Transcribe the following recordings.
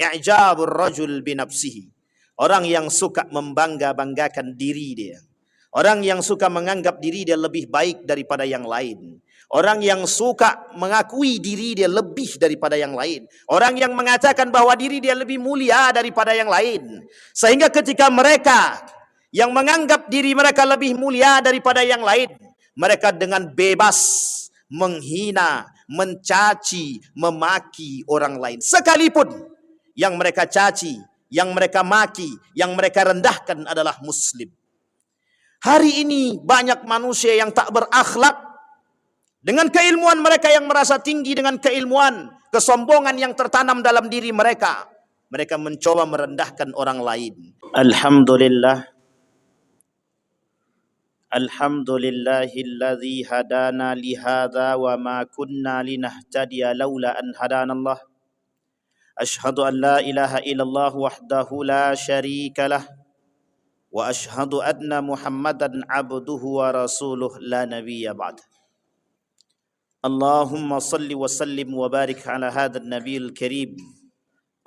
i'jabur rajul binafsihi. Orang yang suka membangga-banggakan diri dia. Orang yang suka menganggap diri dia lebih baik daripada yang lain. Orang yang suka mengakui diri dia lebih daripada yang lain. Orang yang mengatakan bahwa diri dia lebih mulia daripada yang lain. Sehingga ketika mereka yang menganggap diri mereka lebih mulia daripada yang lain, mereka dengan bebas menghina, mencaci, memaki orang lain. Sekalipun yang mereka caci, yang mereka maki, yang mereka rendahkan adalah Muslim. Hari ini banyak manusia yang tak berakhlak. Dengan keilmuan mereka yang merasa tinggi, dengan keilmuan, kesombongan yang tertanam dalam diri mereka, mereka mencoba merendahkan orang lain. Alhamdulillah. Alhamdulillahilladzi hadana lihadza wa ma kunna linahtadiya laula an hadanallah. Ashhadu an la ilaha illallah wahdahu la syarika lah. Wa ashhadu anna Muhammadan abduhu wa rasuluh la nabiyya ba'd. Allahumma salli wa sallim wa barik ala hadzal nabiyil karim.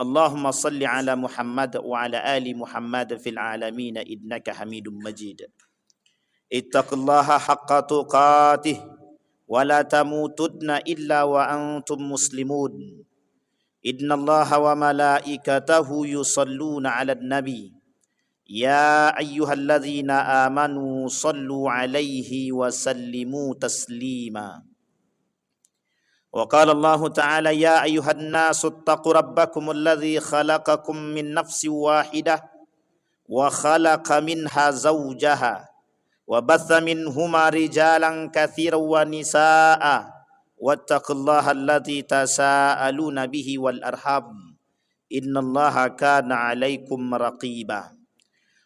Allahumma salli ala Muhammad wa ala ali Muhammad fil alamin innaka Hamidum Majid. Ittaqullaha haqqa tuqatih wa la tamutunna illa wa antum muslimun. Innallaha wa malaikatahu yusalluna 'alan nabi. Ya ayyuhalladzina amanu sallu 'alaihi wa sallimu taslima. Wa qala Allah Ta'ala ya ayyuhan nasu ittaqu rabbakum alladzi khalaqakum min nafsin wahidah wa khalaqa minha zawjaha wa batha minhuma rijalan katsiran wa nisaa'a wattaqullaha alladzi tasaaluna bihi wal arham innallaha kana 'alaikum raqiba.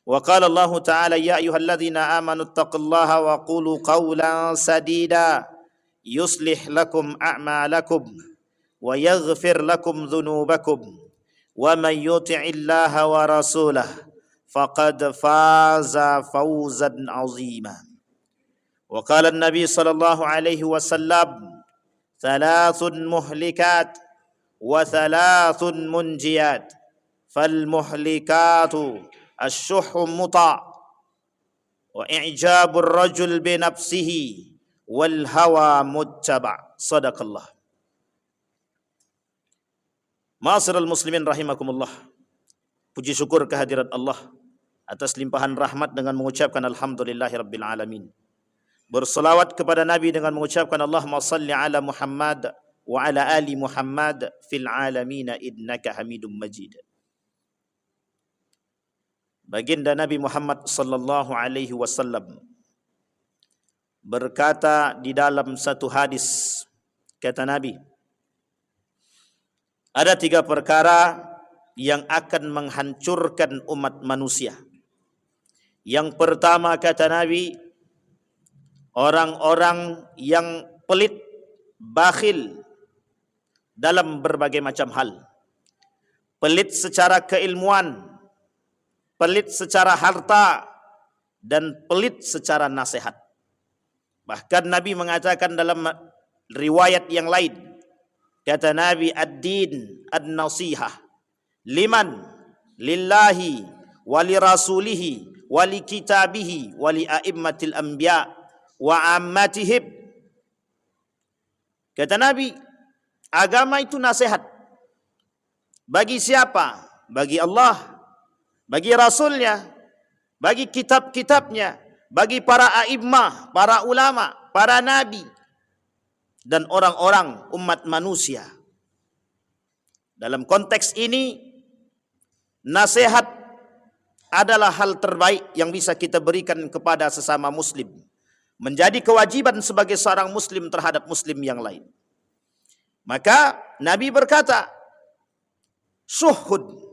Wa qala Allah Ta'ala ya ayyuhalladzina amanu ittaqullaha wa qulu qawlan sadida yuslih lakum a'malakum wa yaghfir lakum dhunubakum wa man yuti'illaha wa rasulahu faqad faza fawzan 'azima. Wa qala an-nabi sallallahu alaihi wasallam thalathun muhlikat wa thalathun munjiyat fal muhlikatu asy-syuhhu muta' wa i'jabur rajul bi nafsihi wal hawa muttaba'. Sadaqallah. Ma'asyiral muslimin rahimakumullah. Puji syukur kehadirat Allah atas limpahan rahmat dengan mengucapkan alhamdulillahirabbil alamin. Berselawat kepada Nabi dengan mengucapkan Allahumma salli ala Muhammad wa ala ali Muhammad fil alamin innaka Hamidum Majid. Baginda Nabi Muhammad sallallahu alaihi wasallam berkata di dalam satu hadis, kata Nabi, ada 3 perkara yang akan menghancurkan umat manusia. Yang pertama, kata Nabi, orang-orang yang pelit, bakhil dalam berbagai macam hal. Pelit secara keilmuan, pelit secara harta, dan pelit secara nasihat. Bahkan Nabi mengatakan dalam riwayat yang lain, kata Nabi, ad-din ad-nasihah liman lillahi wali rasulihi wali kitabihi wali a'immatil anbiya wa ammatihim. Kata Nabi, agama itu nasihat. Bagi siapa? Bagi Allah, bagi Rasulnya, bagi kitab-kitabnya, bagi para a'immah, para ulama, para nabi, dan orang-orang umat manusia. Dalam konteks ini, nasihat adalah hal terbaik yang bisa kita berikan kepada sesama muslim. Menjadi kewajiban sebagai seorang muslim terhadap muslim yang lain. Maka Nabi berkata, suhud.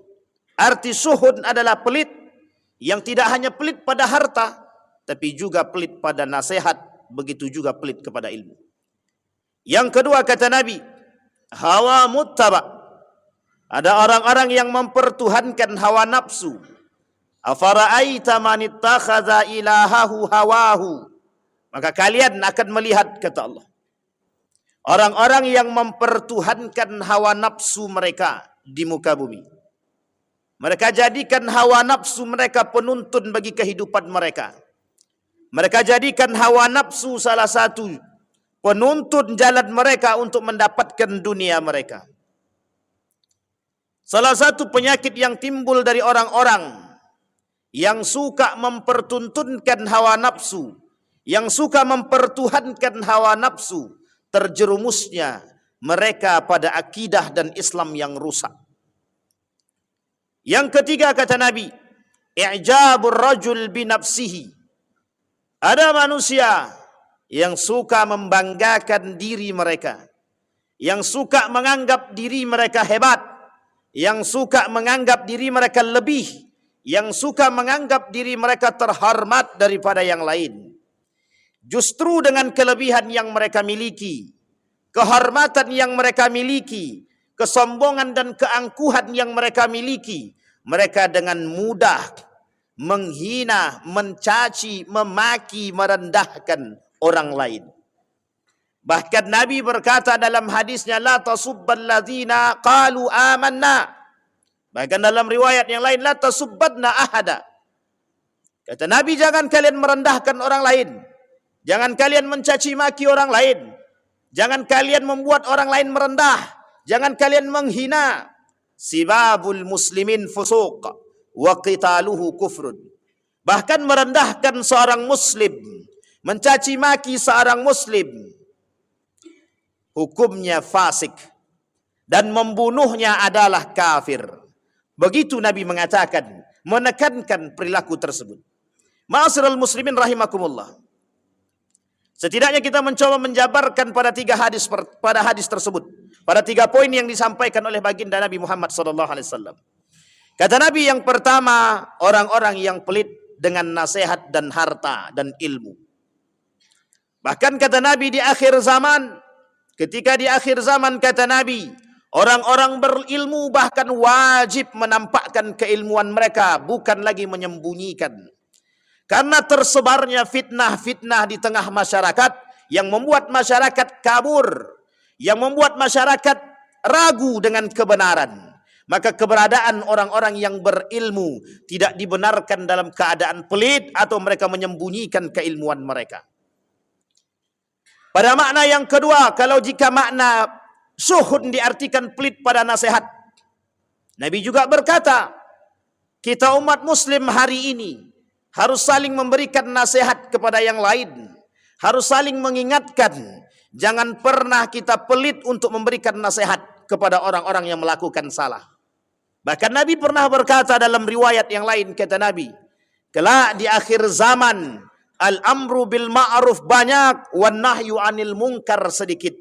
Arti suhud adalah pelit, yang tidak hanya pelit pada harta, tapi juga pelit pada nasihat, begitu juga pelit kepada ilmu. Yang kedua, kata Nabi, hawa muttaba'. Ada orang-orang yang mempertuhankan hawa nafsu. Afara'aita man ittakhadha ilahahu hawahu. Maka kalian akan melihat, kata Allah, orang-orang yang mempertuhankan hawa nafsu mereka di muka bumi. Mereka jadikan hawa nafsu mereka penuntun bagi kehidupan mereka. Mereka jadikan hawa nafsu salah satu penuntun jalan mereka untuk mendapatkan dunia mereka. Salah satu penyakit yang timbul dari orang-orang yang suka mempertuntunkan hawa nafsu, yang suka mempertuhankan hawa nafsu, terjerumusnya mereka pada akidah dan Islam yang rusak. Yang ketiga kata Nabi, i'jabur rajul binafsihi. Ada manusia yang suka membanggakan diri mereka, yang suka menganggap diri mereka hebat, yang suka menganggap diri mereka lebih, yang suka menganggap diri mereka terhormat daripada yang lain. Justru dengan kelebihan yang mereka miliki, kehormatan yang mereka miliki, kesombongan dan keangkuhan yang mereka miliki, mereka dengan mudah menghina, mencaci, memaki, merendahkan orang lain. Bahkan Nabi berkata dalam hadisnya, la tasubbal ladzina qalu amanna. Bahkan dalam riwayat yang lain, la tasubbadna ahada. Kata Nabi, jangan kalian merendahkan orang lain. Jangan kalian mencaci maki orang lain. Jangan kalian membuat orang lain merendah. Jangan kalian menghina. Sibabul muslimin fusuq wa qitaluhu kufrun. Bahkan merendahkan seorang muslim, mencaci maki seorang muslim, hukumnya fasik, dan membunuhnya adalah kafir. Begitu Nabi mengatakan, menekankan perilaku tersebut. Ma'asyiral muslimin rahimakumullah. Setidaknya kita mencoba menjabarkan pada hadis tersebut, pada 3 poin yang disampaikan oleh baginda Nabi Muhammad SAW. Kata Nabi, yang pertama, orang-orang yang pelit dengan nasihat dan harta dan ilmu. Bahkan kata Nabi di akhir zaman, ketika di akhir zaman kata Nabi, orang-orang berilmu bahkan wajib menampakkan keilmuan mereka, bukan lagi menyembunyikan. Karena tersebarnya fitnah-fitnah di tengah masyarakat yang membuat masyarakat kabur, yang membuat masyarakat ragu dengan kebenaran. Maka keberadaan orang-orang yang berilmu tidak dibenarkan dalam keadaan pelit atau mereka menyembunyikan keilmuan mereka. Pada makna yang kedua, kalau jika makna syuhud diartikan pelit pada nasihat, Nabi juga berkata, kita umat muslim hari ini harus saling memberikan nasihat kepada yang lain, harus saling mengingatkan. Jangan pernah kita pelit untuk memberikan nasihat kepada orang-orang yang melakukan salah. Bahkan Nabi pernah berkata dalam riwayat yang lain, kata Nabi, kelak di akhir zaman, al-amru bil ma'ruf banyak, wan nahyu anil munkar sedikit.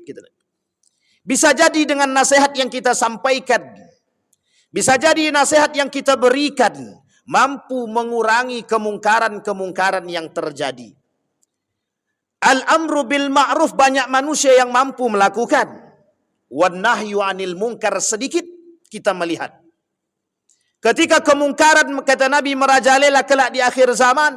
Bisa jadi dengan nasihat yang kita sampaikan, bisa jadi nasihat yang kita berikan, mampu mengurangi kemungkaran-kemungkaran yang terjadi. Al-amru bil ma'ruf banyak manusia yang mampu melakukan. Wan nahyu anil munkar sedikit kita melihat. Ketika kemungkaran, kata Nabi, merajalela kelak di akhir zaman,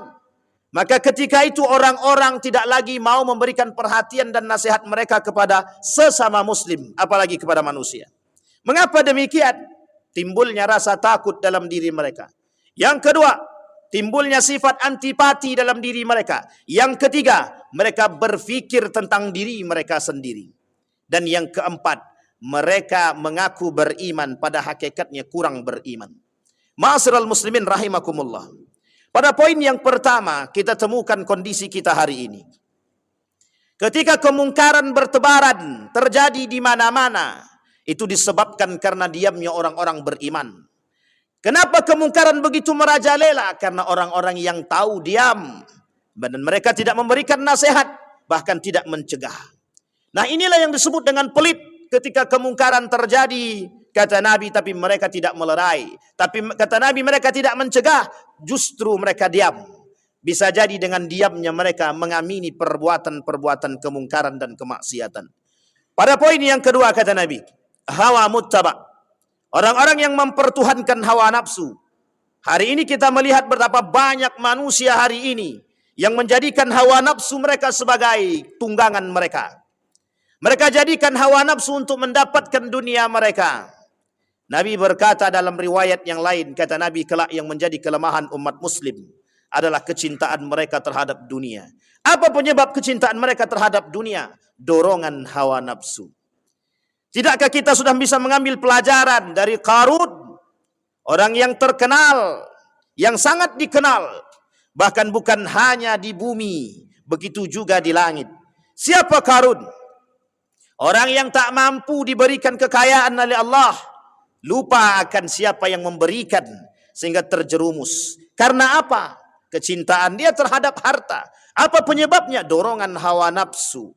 maka ketika itu orang-orang tidak lagi mau memberikan perhatian dan nasihat mereka kepada sesama muslim, apalagi kepada manusia. Mengapa demikian? Timbulnya rasa takut dalam diri mereka. Yang kedua, timbulnya sifat antipati dalam diri mereka. Yang ketiga, mereka berfikir tentang diri mereka sendiri. Dan yang keempat, mereka mengaku beriman, pada hakikatnya kurang beriman. Ma'asyiral muslimin rahimakumullah. Pada poin yang pertama, kita temukan kondisi kita hari ini. Ketika kemungkaran bertebaran, terjadi di mana-mana, itu disebabkan karena diamnya orang-orang beriman. Kenapa kemungkaran begitu merajalela? Karena orang-orang yang tahu diam, dan mereka tidak memberikan nasihat, bahkan tidak mencegah. Nah, inilah yang disebut dengan pelit. Ketika kemungkaran terjadi, kata Nabi, tapi mereka tidak melerai. Tapi kata Nabi, mereka tidak mencegah, justru mereka diam. Bisa jadi dengan diamnya mereka mengamini perbuatan-perbuatan kemungkaran dan kemaksiatan. Pada poin yang kedua kata Nabi, hawa muttaba. Orang-orang yang mempertuhankan hawa nafsu. Hari ini kita melihat betapa banyak manusia hari ini yang menjadikan hawa nafsu mereka sebagai tunggangan mereka. Mereka jadikan hawa nafsu untuk mendapatkan dunia mereka. Nabi berkata dalam riwayat yang lain, kata Nabi, kelak yang menjadi kelemahan umat muslim adalah kecintaan mereka terhadap dunia. Apa penyebab kecintaan mereka terhadap dunia? Dorongan hawa nafsu. Tidakkah kita sudah bisa mengambil pelajaran dari Qarun, orang yang terkenal, yang sangat dikenal, bahkan bukan hanya di bumi, begitu juga di langit. Siapa Qarun? Orang yang tak mampu diberikan kekayaan oleh Allah, lupa akan siapa yang memberikan, sehingga terjerumus. Karena apa? Kecintaan dia terhadap harta. Apa penyebabnya? Dorongan hawa nafsu.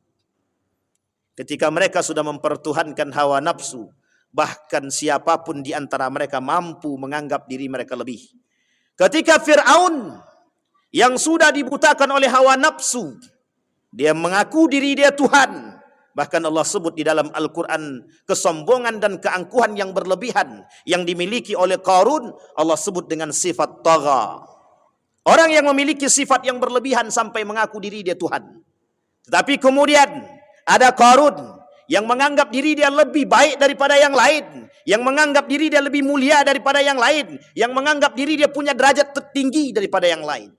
Ketika mereka sudah mempertuhankan hawa nafsu, bahkan siapapun di antara mereka mampu menganggap diri mereka lebih. Ketika Fir'aun yang sudah dibutakan oleh hawa nafsu, dia mengaku diri dia Tuhan. Bahkan Allah sebut di dalam Al-Quran kesombongan dan keangkuhan yang berlebihan yang dimiliki oleh Qarun, Allah sebut dengan sifat tagha. Orang yang memiliki sifat yang berlebihan sampai mengaku diri dia Tuhan. Tetapi kemudian ada Qarun yang menganggap diri dia lebih baik daripada yang lain, yang menganggap diri dia lebih mulia daripada yang lain, yang menganggap diri dia punya derajat tertinggi daripada yang lain.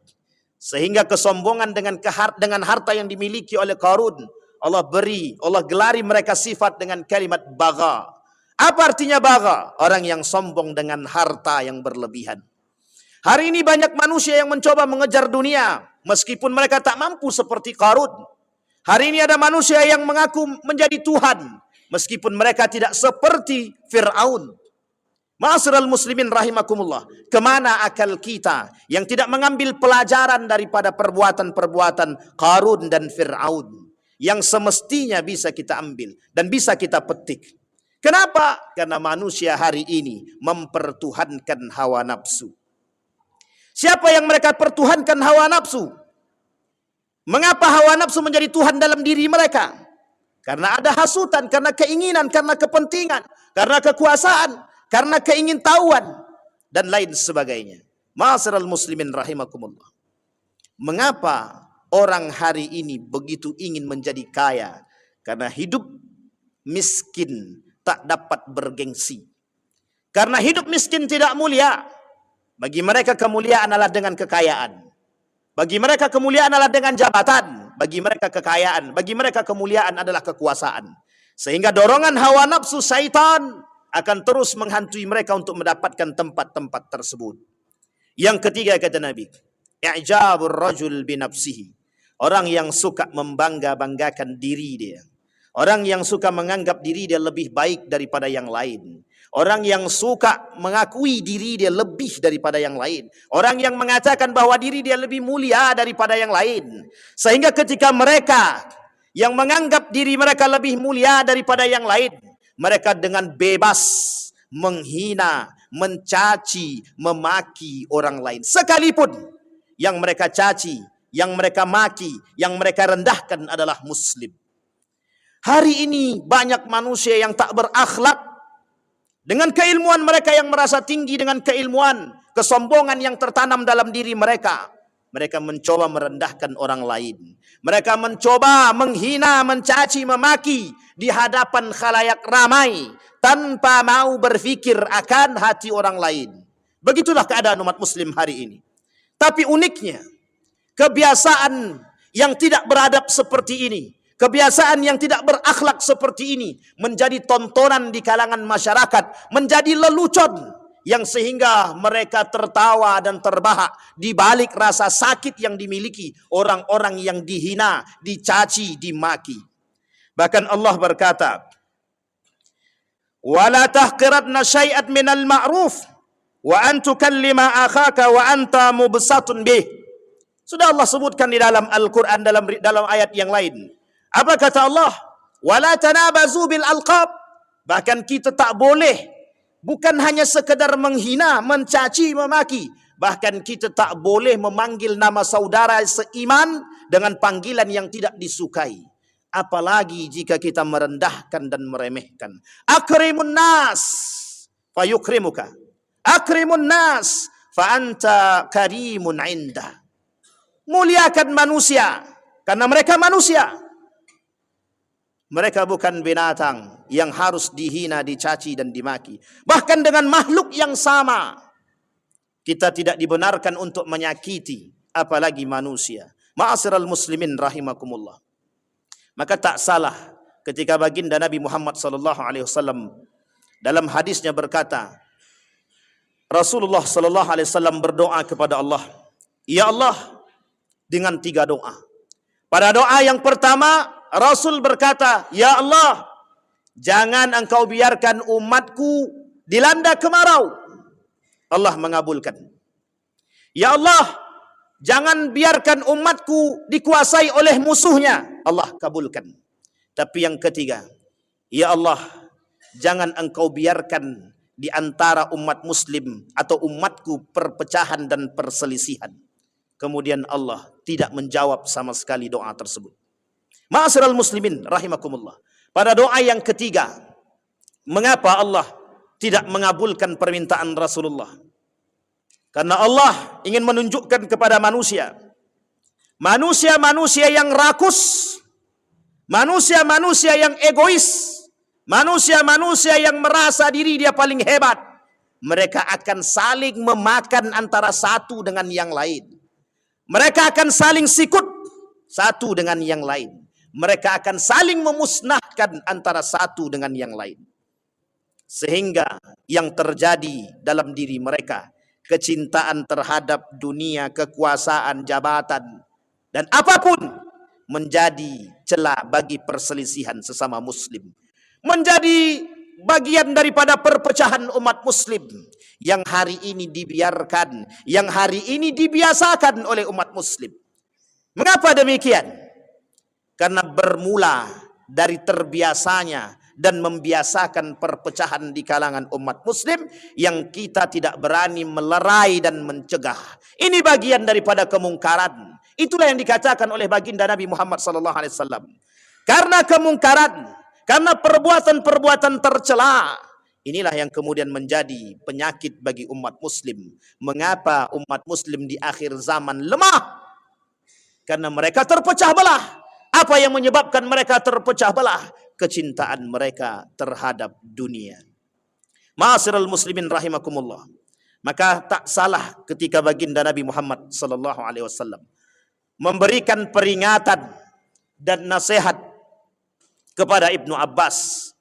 Sehingga kesombongan dengan harta yang dimiliki oleh Qarun, Allah gelari mereka sifat dengan kalimat bagha. Apa artinya bagha? Orang yang sombong dengan harta yang berlebihan. Hari ini banyak manusia yang mencoba mengejar dunia, meskipun mereka tak mampu seperti Qarun. Hari ini ada manusia yang mengaku menjadi Tuhan, meskipun mereka tidak seperti Fir'aun. Ma'asyiral muslimin rahimakumullah. Kemana akal kita yang tidak mengambil pelajaran daripada perbuatan-perbuatan Qarun dan Fir'aun, yang semestinya bisa kita ambil dan bisa kita petik. Kenapa? Karena manusia hari ini mempertuhankan hawa nafsu. Siapa yang mereka pertuhankan hawa nafsu? Mengapa hawa nafsu menjadi Tuhan dalam diri mereka? Karena ada hasutan, karena keinginan, karena kepentingan, karena kekuasaan, karena keingintahuan, dan lain sebagainya. Ma'asyiral muslimin rahimakumullah. Mengapa orang hari ini begitu ingin menjadi kaya? Karena hidup miskin tak dapat bergengsi. Karena hidup miskin tidak mulia. Bagi mereka kemuliaan adalah dengan kekayaan. Bagi mereka kemuliaan adalah dengan jabatan. Bagi mereka kekayaan. Bagi mereka kemuliaan adalah kekuasaan. Sehingga dorongan hawa nafsu syaitan akan terus menghantui mereka untuk mendapatkan tempat-tempat tersebut. Yang ketiga kata Nabi, i'jabur rajul binafsihi. Orang yang suka membangga-banggakan diri dia. Orang yang suka menganggap diri dia lebih baik daripada yang lain. Orang yang suka mengakui diri dia lebih daripada yang lain. Orang yang mengatakan bahwa diri dia lebih mulia daripada yang lain. Sehingga ketika mereka yang menganggap diri mereka lebih mulia daripada yang lain, mereka dengan bebas menghina, mencaci, memaki orang lain. Sekalipun yang mereka caci, yang mereka maki, yang mereka rendahkan adalah muslim. Hari ini banyak manusia yang tak berakhlak. Dengan keilmuan mereka yang merasa tinggi, dengan keilmuan, kesombongan yang tertanam dalam diri mereka, mereka mencoba merendahkan orang lain. Mereka mencoba menghina, mencaci, memaki di hadapan khalayak ramai tanpa mau berfikir akan hati orang lain. Begitulah keadaan umat muslim hari ini. Tapi uniknya, kebiasaan yang tidak beradab seperti ini, kebiasaan yang tidak berakhlak seperti ini menjadi tontonan di kalangan masyarakat, menjadi lelucon yang sehingga mereka tertawa dan terbahak di balik rasa sakit yang dimiliki orang-orang yang dihina, dicaci, dimaki. Bahkan Allah berkata, "Wala tahqiratna syai'at minal ma'ruf wa an tukallima akhaka wa anta mubsatun bih." Sudah Allah sebutkan di dalam Al-Quran dalam ayat yang lain. Apa kata Allah? Wala tanabazu bil alqab. Bahkan kita tak boleh, bukan hanya sekedar menghina, mencaci, memaki, bahkan kita tak boleh memanggil nama saudara seiman dengan panggilan yang tidak disukai. Apalagi jika kita merendahkan dan meremehkan. Akrimun nas fa yukrimuka. Akrimun nas fa anta karimun indah. Muliakan manusia karena mereka manusia. Mereka bukan binatang yang harus dihina, dicaci dan dimaki. Bahkan dengan makhluk yang sama, kita tidak dibenarkan untuk menyakiti, apalagi manusia. Ma'asyiral muslimin rahimakumullah. Maka tak salah ketika baginda Nabi Muhammad sallallahu alaihi wasallam dalam hadisnya berkata, Rasulullah sallallahu alaihi wasallam berdoa kepada Allah, "Ya Allah," dengan 3 doa. Pada doa yang pertama, Rasul berkata, "Ya Allah, jangan engkau biarkan umatku dilanda kemarau." Allah mengabulkan. "Ya Allah, jangan biarkan umatku dikuasai oleh musuhnya." Allah kabulkan. Tapi yang ketiga, "Ya Allah, jangan engkau biarkan di antara umat muslim atau umatku perpecahan dan perselisihan." Kemudian Allah tidak menjawab sama sekali doa tersebut. Ma'asyiral muslimin rahimakumullah. Pada doa yang ketiga, mengapa Allah tidak mengabulkan permintaan Rasulullah? Karena Allah ingin menunjukkan kepada manusia, manusia-manusia yang rakus, manusia-manusia yang egois, manusia-manusia yang merasa diri dia paling hebat, mereka akan saling memakan antara satu dengan yang lain. Mereka akan saling sikut satu dengan yang lain. Mereka akan saling memusnahkan antara satu dengan yang lain. Sehingga yang terjadi dalam diri mereka, kecintaan terhadap dunia, kekuasaan, jabatan, dan apapun menjadi celah bagi perselisihan sesama muslim. Menjadi bagian daripada perpecahan umat muslim yang hari ini dibiarkan, yang hari ini dibiasakan oleh umat muslim. Mengapa demikian? Karena bermula dari terbiasanya dan membiasakan perpecahan di kalangan umat muslim yang kita tidak berani melerai dan mencegah. Ini bagian daripada kemungkaran. Itulah yang dikatakan oleh baginda Nabi Muhammad SAW. Karena kemungkaran, karena perbuatan-perbuatan tercela, inilah yang kemudian menjadi penyakit bagi umat muslim. Mengapa umat muslim di akhir zaman lemah? Karena mereka terpecah belah. Apa yang menyebabkan mereka terpecah belah? Kecintaan mereka terhadap dunia. Ma'asyiral muslimin rahimakumullah. Maka tak salah ketika baginda Nabi Muhammad sallallahu alaihi wasallam memberikan peringatan dan nasihat kepada Ibnu Abbas.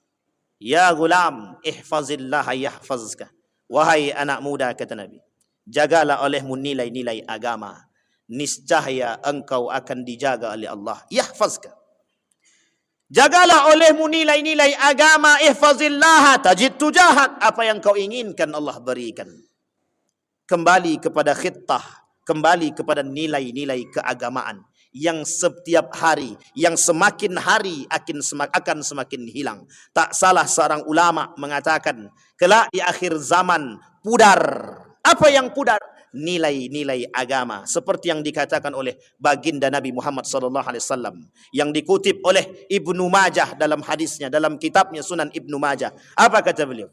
"Ya gulam, ihfazillah yahfazka." Wahai anak muda, kata Nabi, jagalah olehmu nilai-nilai agama. Niscaya engkau akan dijaga oleh Allah. Yahfazka. Jagalah olehmu nilai-nilai agama. Ihfazillah tajid tujahak. Apa yang kau inginkan Allah berikan. Kembali kepada khittah, kembali kepada nilai-nilai keagamaan yang setiap hari, yang semakin hari akan semakin hilang. Tak salah seorang ulama mengatakan, kelak di akhir zaman pudar. Apa yang pudar? Nilai-nilai agama, seperti yang dikatakan oleh baginda Nabi Muhammad SAW, yang dikutip oleh Ibnu Majah dalam hadisnya, dalam kitabnya Sunan Ibnu Majah. Apa kata beliau?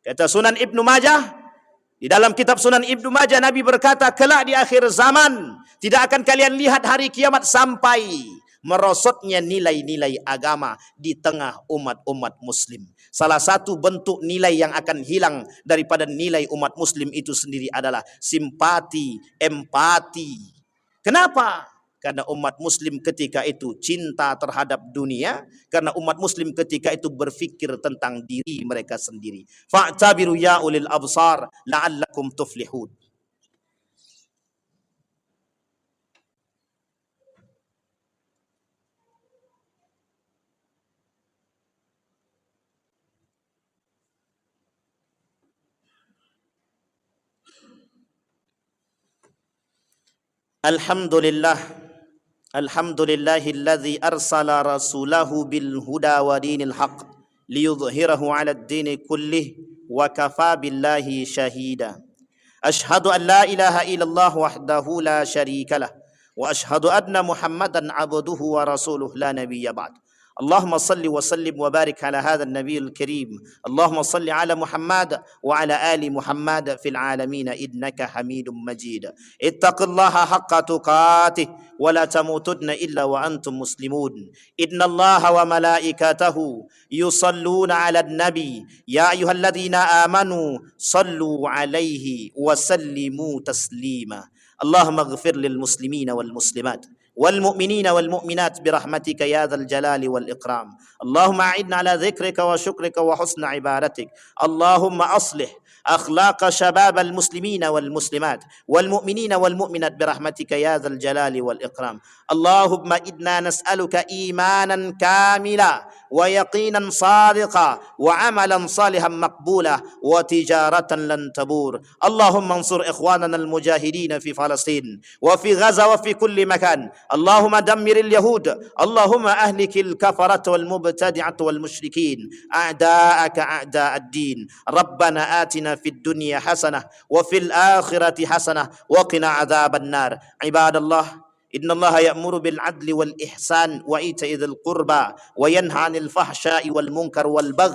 Kata Sunan Ibnu Majah, di dalam kitab Sunan Ibnu Majah, Nabi berkata, kelak di akhir zaman tidak akan kalian lihat hari kiamat sampai merosotnya nilai-nilai agama di tengah umat-umat muslim. Salah satu bentuk nilai yang akan hilang daripada nilai umat muslim itu sendiri adalah simpati, empati. Kenapa? Karena umat muslim ketika itu cinta terhadap dunia, karena umat muslim ketika itu berfikir tentang diri mereka sendiri. Fa'tabiru ya ulil absar la'allakum tuflihun. Alhamdulillah, alhamdulillahilladzi arsala rasulahu bil huda wa dinil haq liyudhhirahu 'ala ad-dini kullih wa kafa billahi shahida. Ashhadu an la ilaha illallah wahdahu la syarika lah wa ashhadu anna Muhammadan 'abduhu wa rasuluhu la nabiyya ba'd. اللهم صل وسلم وبارك على هذا النبي الكريم. اللهم صل على محمد وعلى آل محمد في العالمين إنك حميد مجيد. اتق الله حق تقاته ولا تموتن إلا وأنتم مسلمون. إن الله وملائكته يصلون على النبي يا أيها الذين آمنوا صلوا عليه وسلموا تسليما. اللهم اغفر للمسلمين والمسلمات والمؤمنين والمؤمنات برحمتك يا ذا الجلال والإكرام. اللهم أعنا على ذكرك وشكرك وحسن عبادتك. اللهم أصلح أخلاق شباب المسلمين والمسلمات والمؤمنين والمؤمنات برحمتك يا ذا الجلال والإكرام. اللهم إنا نسألك إيمانا كاملا ويقينا صادقا وعملا صالحا مقبولا وتجارة لن تبور. اللهم انصر إخواننا المجاهدين في فلسطين وفي غزة وفي كل مكان. اللهم دمر اليهود. اللهم أهلك الكفرة والمبتدعة والمشركين أعداءك أعداء الدين. ربنا آتنا في الدنيا حسنة وفي الآخرة حسنة وقنا عذاب النار. عباد الله، إن الله يأمر بالعدل والإحسان وإيتاء ذي القربى وينهى عن الفحشاء والمنكر والبغي